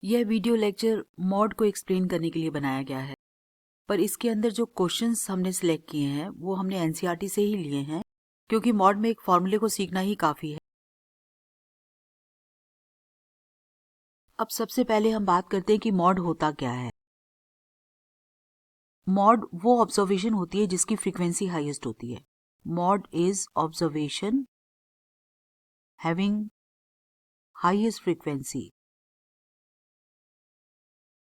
यह video lecture mod को explain करने के लिए बनाया गया है, पर इसके अंदर जो क्वेश्चंस हमने सिलेक्ट किए हैं वो हमने एनसीईआरटी से ही लिए हैं, क्योंकि मॉड में एक फॉर्मूले को सीखना ही काफ़ी है। अब सबसे पहले हम बात करते हैं कि मॉड होता क्या है। मॉड वो ऑब्जर्वेशन होती है जिसकी फ्रीक्वेंसी हाईएस्ट होती है। Mod is observation having highest frequency.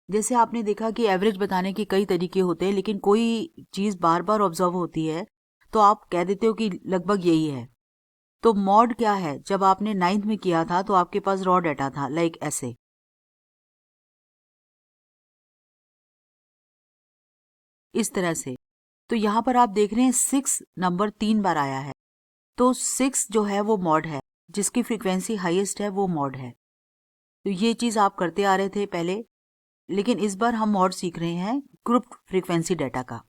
जैसे आपने देखा कि एवरेज बताने के कई तरीके होते हैं, लेकिन कोई चीज़ बार बार ऑब्जर्व होती है तो आप कह देते हो कि लगभग यही है। तो मॉड क्या है? जब आपने 9th में किया था तो आपके पास रॉ डाटा था, लाइक ऐसे। इस तरह से। तो यहाँ पर आप देख रहे हैं 6 नंबर 3 बार आया है, तो 6 जो है वो मॉड है, जिसकी फ्रीक्वेंसी हाईएस्ट है वो मॉड है। तो ये चीज़ आप करते आ रहे थे पहले, लेकिन इस बार हम मॉड सीख रहे हैं ग्रुप फ्रीक्वेंसी डाटा का।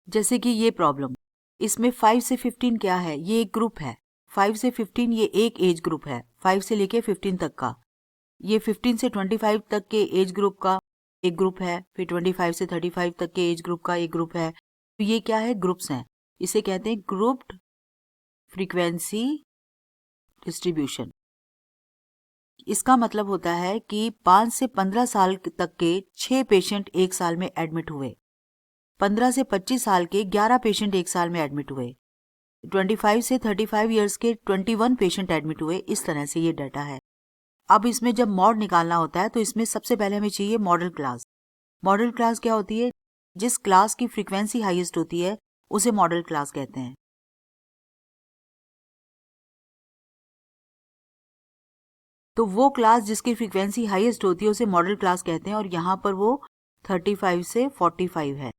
जैसे कि ये प्रॉब्लम, इसमें 5 से 15 क्या है? ये एक ग्रुप है। 5 से 15 ये एक एज ग्रुप है, 5 से लेके 15 तक का। ये 15 से 25 तक के एज ग्रुप का एक ग्रुप है, फिर 25 से 35 तक के एज ग्रुप का एक ग्रुप है। तो ये क्या है? ग्रुप्स हैं। इसे कहते हैं ग्रुप्ड फ्रीक्वेंसी डिस्ट्रीब्यूशन। इसका मतलब होता है कि 5 से 15 साल तक के 6 पेशेंट एक साल में एडमिट हुए, 15 से 25 साल के 11 पेशेंट एक साल में एडमिट हुए, 25 से 35 इयर्स के 21 पेशेंट एडमिट हुए। इस तरह से ये डाटा है। अब इसमें जब मॉड निकालना होता है तो इसमें सबसे पहले हमें चाहिए मॉडल क्लास। मॉडल क्लास क्या होती है? जिस क्लास की फ्रीक्वेंसी हाईएस्ट होती है उसे मॉडल क्लास कहते हैं। तो वो क्लास जिसकी फ्रीक्वेंसी हाईएस्ट होती है उसे मॉडल क्लास कहते हैं, और यहाँ पर वो 35 से 45 है।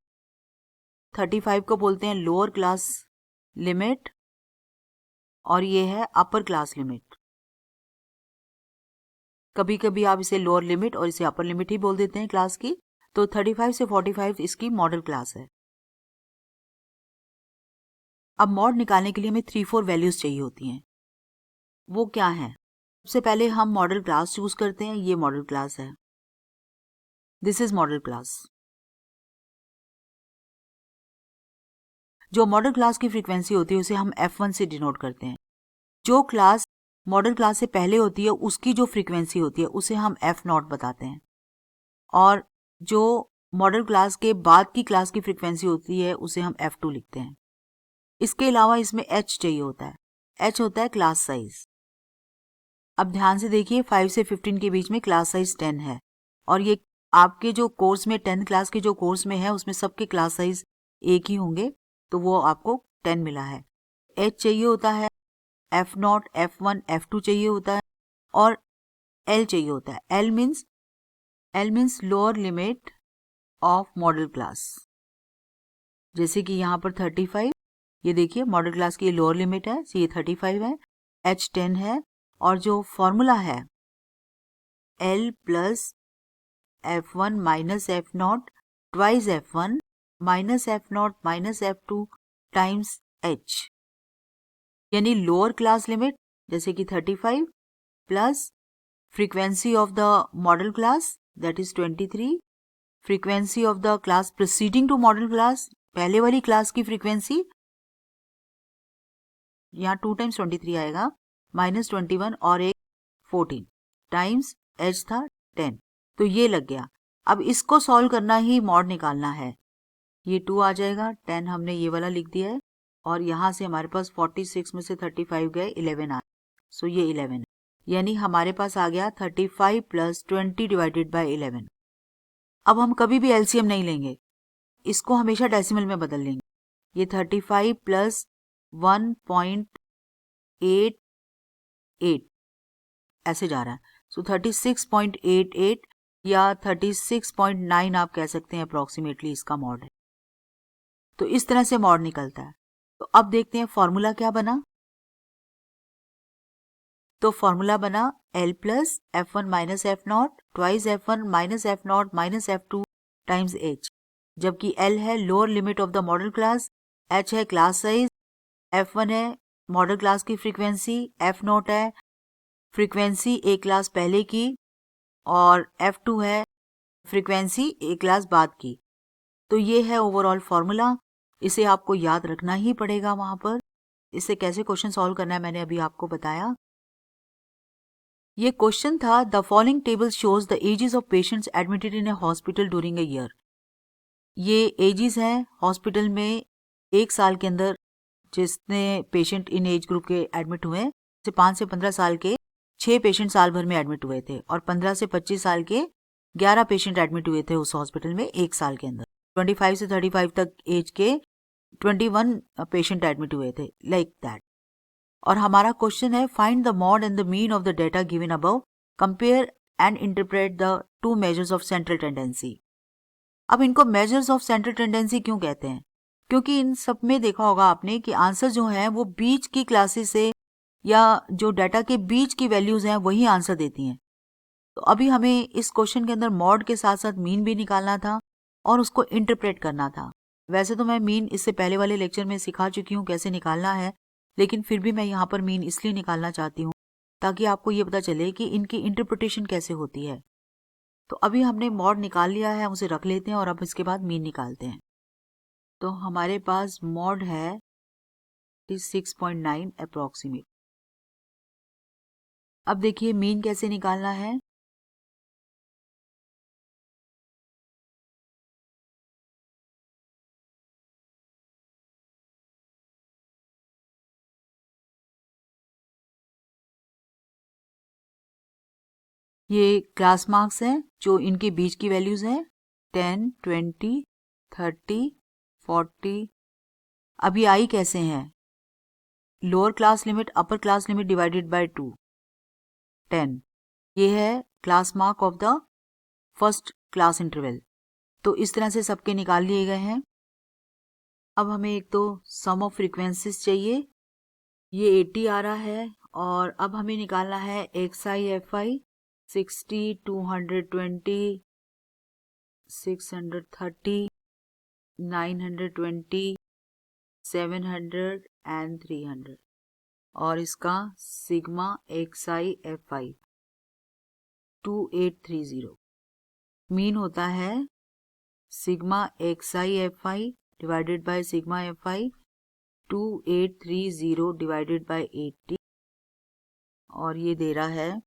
35 को बोलते हैं लोअर क्लास लिमिट और ये है अपर क्लास लिमिट। कभी कभी आप इसे लोअर लिमिट और इसे अपर लिमिट ही बोल देते हैं क्लास की। तो 35 से 45 इसकी मॉडल क्लास है। अब मॉड निकालने के लिए हमें 3-4 वैल्यूज चाहिए होती हैं। वो क्या है? सबसे पहले हम मॉडल क्लास चूज करते हैं। ये मॉडल क्लास है, दिस इज मॉडल क्लास। जो मॉडल क्लास की फ्रीक्वेंसी होती है उसे हम F1 से डिनोट करते हैं। जो क्लास मॉडल क्लास से पहले होती है उसकी जो फ्रीक्वेंसी होती है उसे हम F0 बताते हैं, और जो मॉडल क्लास के बाद की क्लास की फ्रीक्वेंसी होती है उसे हम F2 लिखते हैं। इसके अलावा इसमें H चाहिए होता है। H होता है क्लास साइज। अब ध्यान से देखिए, 5 से 15 के बीच में क्लास साइज 10 है, और ये आपके जो कोर्स में 10 क्लास के जो कोर्स में है उसमें सबके क्लास साइज एक ही होंगे, तो वो आपको 10 मिला है। H चाहिए होता है, F0, F1, F2 चाहिए होता है, और L चाहिए होता है। L means lower limit of model class. जैसे कि यहाँ पर 35, ये देखिए मॉडल क्लास की लोअर लिमिट है, ये 35 है, H 10 है, और जो फॉर्मूला है L plus F1 minus F0 twice F1 minus F0 minus F2 times H, यानी लोअर क्लास लिमिट जैसे कि 35 plus frequency of the model class that is 23, frequency of the class preceding to model class, पहले वाली class की frequency, यहाँ 2 times 23 आएगा, minus 21 और एक 14 टाइम्स H था 10। तो ये लग गया। अब इसको सॉल्व करना ही मॉड निकालना है। ये 2 आ जाएगा, 10 हमने ये वाला लिख दिया है, और यहाँ से हमारे पास 46 में से 35 गए, 11 आ, सो ये 11 है, यानी हमारे पास आ गया 35 प्लस 20 डिवाइडेड बाय 11। अब हम कभी भी एलसीएम नहीं लेंगे, इसको हमेशा डेसिमल में बदल लेंगे। ये 35 प्लस 1.88 ऐसे जा रहा है, सो 36.88 या 36.9 आप कह सकते हैं अप्रोक्सीमेटली इसका मॉड है। तो इस तरह से मॉड निकलता है। तो अब देखते हैं फॉर्मूला क्या बना। तो फॉर्मूला बना L plus F1 minus F0 twice F1 minus F0 minus F2 times H, जबकि L है lower limit of the model class, H है क्लास साइज, F1 है मॉडल क्लास की फ्रीक्वेंसी, F0 है फ्रीक्वेंसी एक क्लास पहले की और F2 है फ्रीक्वेंसी एक क्लास बाद की। तो ये है ओवरऑल फॉर्मूला, इसे आपको याद रखना ही पड़ेगा वहाँ पर। इसे कैसे क्वेश्चन सॉल्व करना है मैंने अभी आपको बताया। ये क्वेश्चन था, the following table shows the ages of patients admitted in a hospital during a year. ये एजेस हैं हॉस्पिटल में एक साल के अंदर जिसने पेशेंट इन एज ग्रुप के एडमिट हुए, जैसे 5 से 15 साल के 6 पेशेंट साल भर में एडमिट हुए थे और 15 से 25 साल के 11 पेशेंट एडमिट हुए थे उस हॉस्पिटल में एक साल के अंदर। 25 से 35 तक एज के 21 पेशेंट एडमिट हुए थे, लाइक दैट। और हमारा क्वेश्चन है, find the mod and the mean of the data given above, compare and interpret the two measures of central tendency. अब इनको मेजर्स ऑफ सेंट्रल टेंडेंसी क्यों कहते हैं? क्योंकि इन सब में देखा होगा आपने कि आंसर जो है वो बीच की क्लासेस से या जो डाटा के बीच की वैल्यूज हैं वही आंसर देती हैं। तो अभी हमें इस क्वेश्चन के अंदर मॉड के साथ साथ मीन भी निकालना था और उसको इंटरप्रेट करना था। वैसे तो मैं मीन इससे पहले वाले लेक्चर में सिखा चुकी हूँ कैसे निकालना है, लेकिन फिर भी मैं यहाँ पर मीन इसलिए निकालना चाहती हूँ ताकि आपको ये पता चले कि इनकी इंटरप्रिटेशन कैसे होती है। तो अभी हमने मॉड निकाल लिया है, उसे रख लेते हैं और अब इसके बाद मीन निकालते हैं। तो हमारे पास मॉड है 6.9 अप्रॉक्सीमेट। अब देखिए मीन कैसे निकालना है। ये क्लास मार्क्स हैं जो इनके बीच की वैल्यूज हैं 10, 20, 30, 40। अब ये आई कैसे हैं? Lower class limit upper class limit divided by 2, 10। ये है class mark of the first class interval. तो इस तरह से सबके निकाल लिए गए हैं। अब हमें एक तो सम ऑफ फ्रीक्वेंसीज चाहिए, ये 80 आ रहा है। और अब हमें निकालना है XI FI 60, 220, 630, 920, 700 एंड 300 और इसका सिग्मा XI FI 2830। मीन होता है sigma XI FI divided by sigma FI 2830 divided by 80 और ये दे रहा है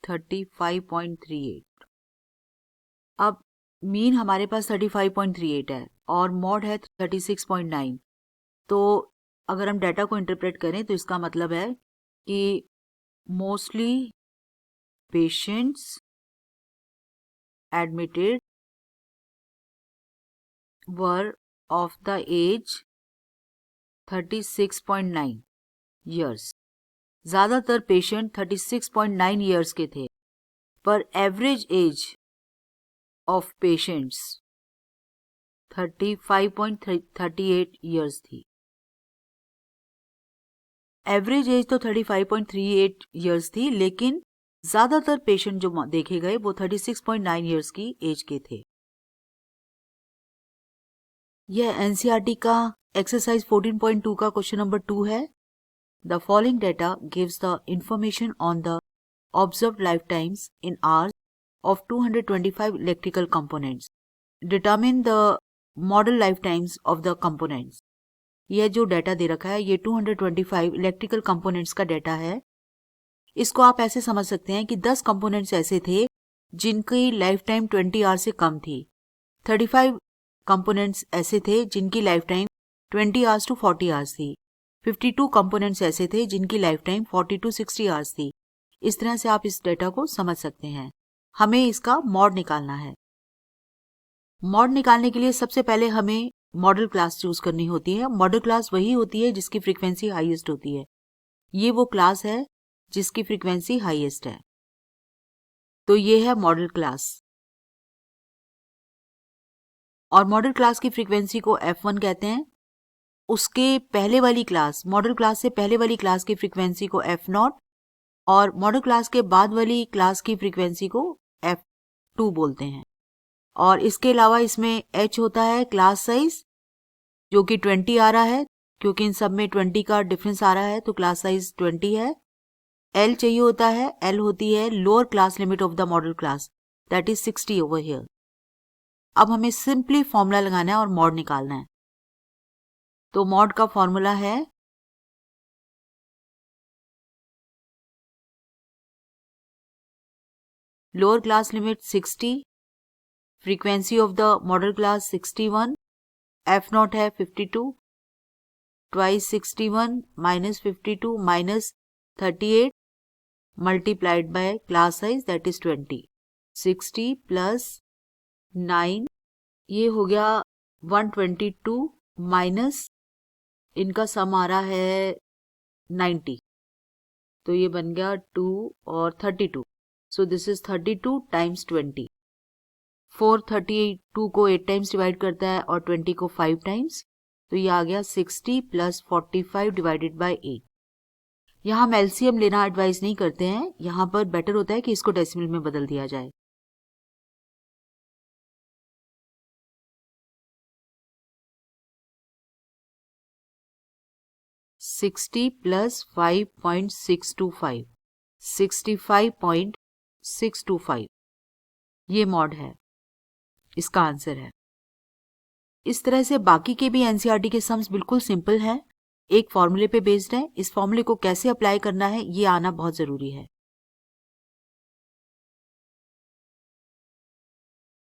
35.38। अब मीन हमारे पास 35.38 है और मॉड है 36.9। तो अगर हम डाटा को इंटरप्रेट करें तो इसका मतलब है कि mostly patients admitted were of the age 36.9 years. ज्यादातर पेशेंट 36.9 ईयर्स के थे, पर average age of patients 35.38 years थी। एवरेज एज तो 35.38 ईयर्स थी, लेकिन ज्यादातर पेशेंट जो देखे गए वो 36.9 ईयर्स की एज के थे। यह एनसीईआरटी का एक्सरसाइज 14.2 का क्वेश्चन नंबर 2 है। The following data gives the information on the observed life times in hours of 225 electrical components. Determine the model lifetimes of the components. यह जो डाटा दे रखा है ये 225 इलेक्ट्रिकल कंपोनेंट्स का डाटा है। इसको आप ऐसे समझ सकते हैं कि 10 कंपोनेंट्स ऐसे थे जिनकी लाइफ टाइम 20 आवर्स से कम थी। 35 कंपोनेंट्स ऐसे थे जिनकी life time 20 hours to 40 hours थी। 52 कंपोनेंट्स ऐसे थे जिनकी लाइफ टाइम 40 टू 60 आवर्स थी। इस तरह से आप इस डाटा को समझ सकते हैं। हमें इसका मॉड निकालना है। मॉड निकालने के लिए सबसे पहले हमें मॉडल क्लास चूज करनी होती है। मॉडल क्लास वही होती है जिसकी फ्रीक्वेंसी हाईएस्ट होती है। ये वो क्लास है जिसकी फ्रीक्वेंसी हाईएस्ट है, तो ये है मॉडल क्लास। और मॉडल क्लास की फ्रीक्वेंसी को F1 कहते हैं। उसके पहले वाली क्लास, मॉडल क्लास से पहले वाली क्लास की फ्रीक्वेंसी को F0 और मॉडल क्लास के बाद वाली क्लास की फ्रीक्वेंसी को F2 बोलते हैं। और इसके अलावा इसमें H होता है क्लास साइज, जो कि 20 आ रहा है, क्योंकि इन सब में 20 का डिफरेंस आ रहा है तो क्लास साइज 20 है। एल चाहिए होता है, एल होती है lower class limit of the model class, that is 60 over here. अब हमें सिंपली फॉर्मूला लगाना है और मॉड निकालना है। तो मॉड का फॉर्मूला है lower class limit 60, frequency of the model class 61, F not है 52, twice 61 minus 52 minus 38 multiplied by class size that is 20। 60 plus 9 ये हो गया 122 माइनस इनका सम आ रहा है 90, तो ये बन गया 2 और 32। So this is 32 times 20। 432 को 8 टाइम्स डिवाइड करता है और 20 को 5 टाइम्स, तो ये आ गया 60 प्लस 45 डिवाइडेड बाय 8। यहाँ हम एलसीएम लेना एडवाइस नहीं करते हैं, यहाँ पर बेटर होता है कि इसको डेसिमल में बदल दिया जाए। सिक्सटी प्लस 5.625, 65.625 ये मॉड है, इसका आंसर है। इस तरह से बाकी के भी एनसीईआरटी के सम्स बिल्कुल सिंपल हैं, एक फॉर्मूले पे बेस्ड है। इस फॉर्मूले को कैसे अप्लाई करना है ये आना बहुत जरूरी है।